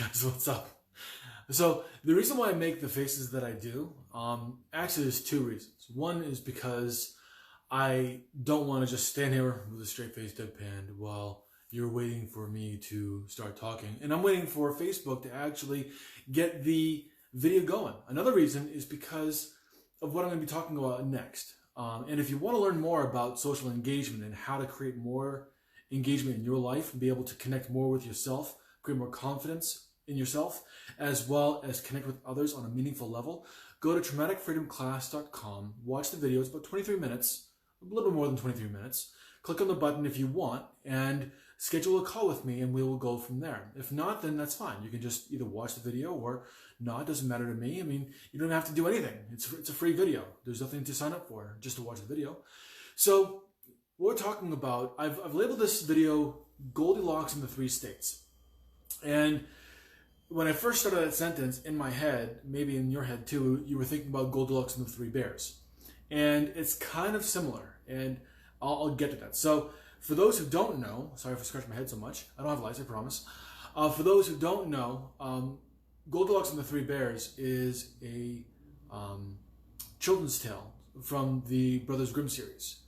guys, what's up? So the reason why I make the faces that I do, actually there's two reasons. One is because I don't want to just stand here with a straight face deadpan while you're waiting for me to start talking. And I'm waiting for Facebook to actually get the video going. Another reason is because of what I'm going to be talking about next. And if you want to learn more about social engagement and how to create more engagement in your life and be able to connect more with yourself, create more confidence in yourself, as well as connect with others on a meaningful level, go to traumaticfreedomclass.com, watch the video. It's about 23 minutes, a little bit more than 23 minutes. Click on the button if you want and schedule a call with me and we will go from there. If not, then that's fine. You can just either watch the video or not. It doesn't matter to me. I mean, you don't have to do anything. It's a free video. There's nothing to sign up for, just to watch the video. So what we're talking about, I've labeled this video Goldilocks in the 3 states. And when I first started that sentence, in my head, maybe in your head too, you were thinking about Goldilocks and the 3 bears. And it's kind of similar, and I'll get to that. So for those who don't know, sorry for scratching my head so much, I don't have lights, I promise. For those who don't know, Goldilocks and the 3 bears is a children's tale from the Brothers Grimm series.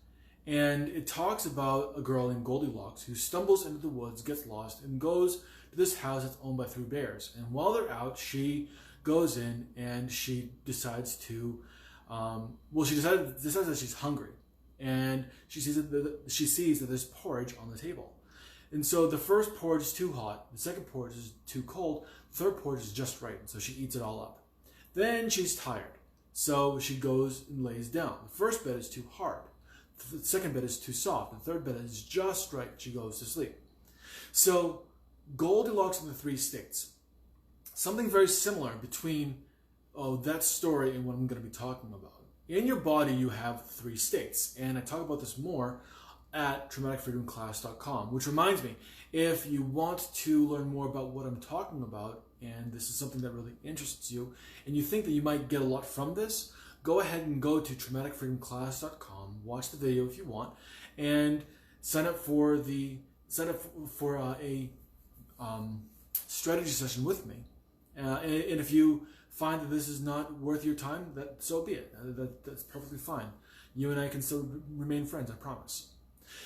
And it talks about a girl named Goldilocks who stumbles into the woods, gets lost, and goes to this house that's owned by 3 bears. And while they're out, she goes in and she decides to, she decides that she's hungry. And she sees that there's porridge on the table. And so the first porridge is too hot, the second porridge is too cold, the third porridge is just right, and so she eats it all up. Then she's tired, so she goes and lays down. The first bed is too hard, the second bed is too soft, the third bed is just right, she goes to sleep. So Goldilocks in the 3 states. Something very similar between that story and what I'm going to be talking about. In your body, you have 3 states, and I talk about this more at traumaticfreedomclass.com, which reminds me, if you want to learn more about what I'm talking about, and this is something that really interests you, and you think that you might get a lot from this, go ahead and go to traumaticfreedomclass.com, watch the video if you want, and sign up for a strategy session with me. And if you find that this is not worth your time, so be it. That's perfectly fine. You and I can still remain friends, I promise.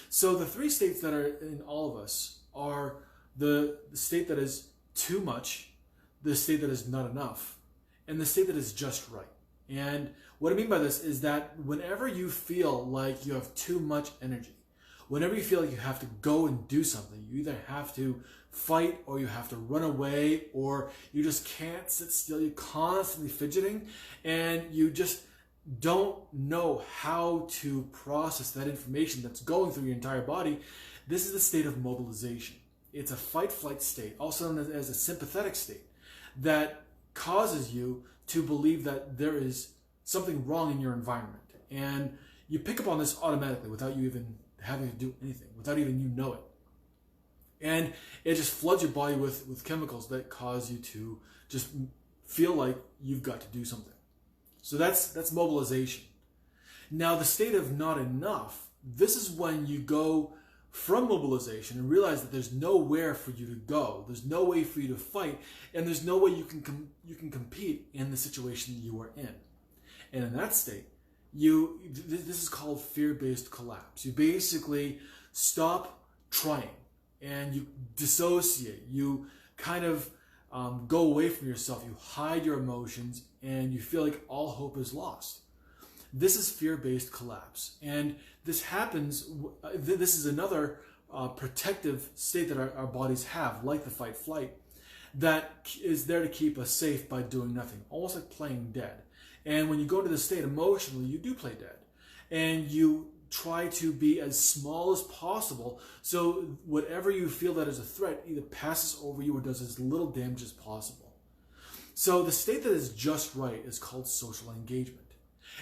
So the 3 states that are in all of us are the state that is too much, the state that is not enough, and the state that is just right. And what I mean by this is that whenever you feel like you have too much energy, whenever you feel like you have to go and do something, you either have to fight or you have to run away or you just can't sit still, you're constantly fidgeting and you just don't know how to process that information that's going through your entire body, this is the state of mobilization. It's a fight-flight state, also known as a sympathetic state, that causes you to believe that there is something wrong in your environment. And you pick up on this automatically without you even having to do anything, without even you know it. And it just floods your body with chemicals that cause you to just feel like you've got to do something. So that's mobilization. Now the state of not enough, this is when you go from mobilization and realize that there's nowhere for you to go. There's no way for you to fight, and there's no way you can compete in the situation you are in. And in that state, this is called fear-based collapse. You basically stop trying and you dissociate. You kind of go away from yourself. You hide your emotions and you feel like all hope is lost. This is fear-based collapse. And this happens, this is another protective state that our bodies have, like the fight-flight, that is there to keep us safe by doing nothing, almost like playing dead. And when you go into this state emotionally, you do play dead. And you try to be as small as possible so whatever you feel that is a threat either passes over you or does as little damage as possible. So the state that is just right is called social engagement.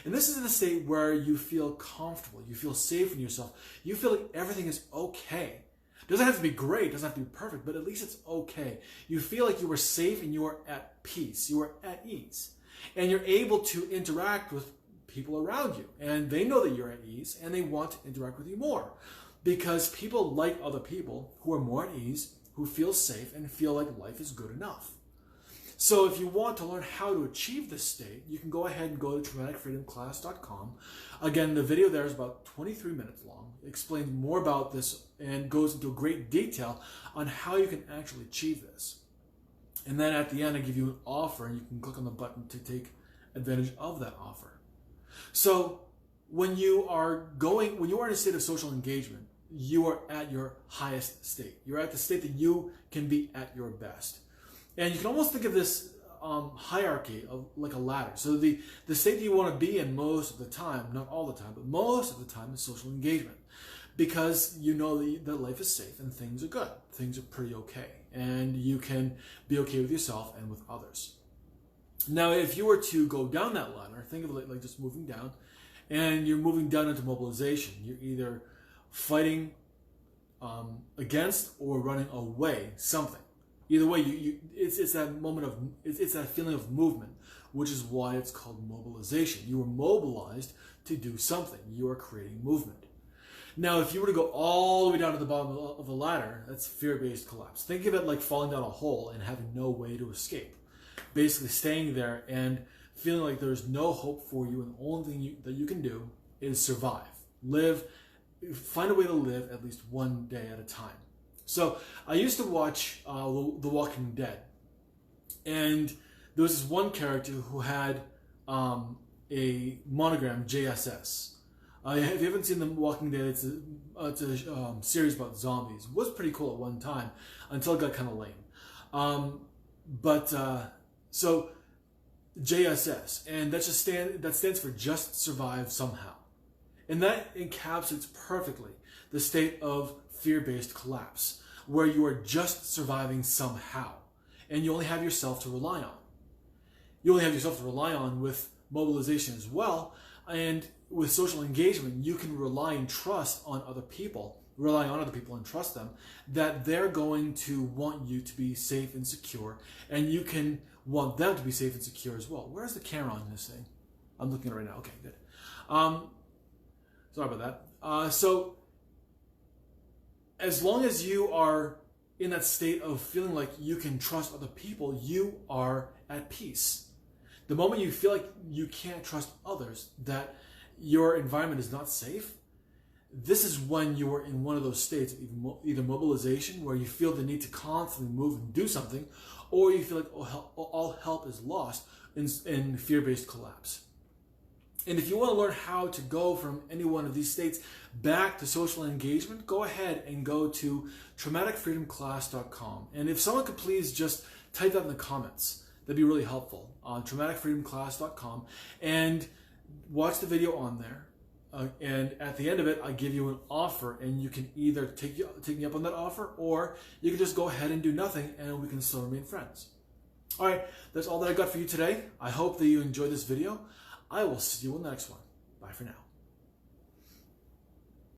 And this is the state where you feel comfortable, you feel safe in yourself, you feel like everything is okay. It doesn't have to be great, it doesn't have to be perfect, but at least it's okay. You feel like you are safe and you are at peace, you are at ease. And you're able to interact with people around you. And they know that you're at ease and they want to interact with you more. Because people like other people who are more at ease, who feel safe and feel like life is good enough. So if you want to learn how to achieve this state, you can go ahead and go to traumaticfreedomclass.com. Again, the video there is about 23 minutes long. It explains more about this and goes into great detail on how you can actually achieve this. And then at the end, I give you an offer, and you can click on the button to take advantage of that offer. So when you are in a state of social engagement, you are at your highest state. You're at the state that you can be at your best. And you can almost think of this hierarchy of like a ladder. So the state that you want to be in most of the time, not all the time, but most of the time, is social engagement. Because you know that life is safe and things are good. Things are pretty okay. And you can be okay with yourself and with others. Now, if you were to go down that ladder, think of it like just moving down, and you're moving down into mobilization. You're either fighting against or running away something. Either way, it's that moment of, it's that feeling of movement, which is why it's called mobilization. You are mobilized to do something. You are creating movement. Now, if you were to go all the way down to the bottom of the ladder, that's fear-based collapse. Think of it like falling down a hole and having no way to escape. Basically staying there and feeling like there's no hope for you, and the only thing that you can do is survive. Live, find a way to live at least one day at a time. So I used to watch The Walking Dead, and there was this one character who had a monogram, JSS. If you haven't seen The Walking Dead, it's a series about zombies. It was pretty cool at one time until it got kind of lame. So JSS, and that stands for Just Survive Somehow. And that encapsulates perfectly the state of fear-based collapse, where you are just surviving somehow, and you only have yourself to rely on. You only have yourself to rely on with mobilization as well, and with social engagement, you can rely and trust on other people, rely on other people and trust them, that they're going to want you to be safe and secure, and you can want them to be safe and secure as well. Where's the camera on this thing? I'm looking at it right now. Okay, good. Sorry about that. So as long as you are in that state of feeling like you can trust other people, you are at peace. The moment you feel like you can't trust others, that your environment is not safe, this is when you are in one of those states of either mobilization, where you feel the need to constantly move and do something, or you feel like all help is lost in fear-based collapse. And if you want to learn how to go from any one of these states back to social engagement, go ahead and go to traumaticfreedomclass.com. And if someone could please just type that in the comments, that'd be really helpful, on traumaticfreedomclass.com, and watch the video on there. And at the end of it, I give you an offer, and you can either take me up on that offer, or you can just go ahead and do nothing, and we can still remain friends. All right, that's all that I got for you today. I hope that you enjoyed this video. I will see you in the next one. Bye for now.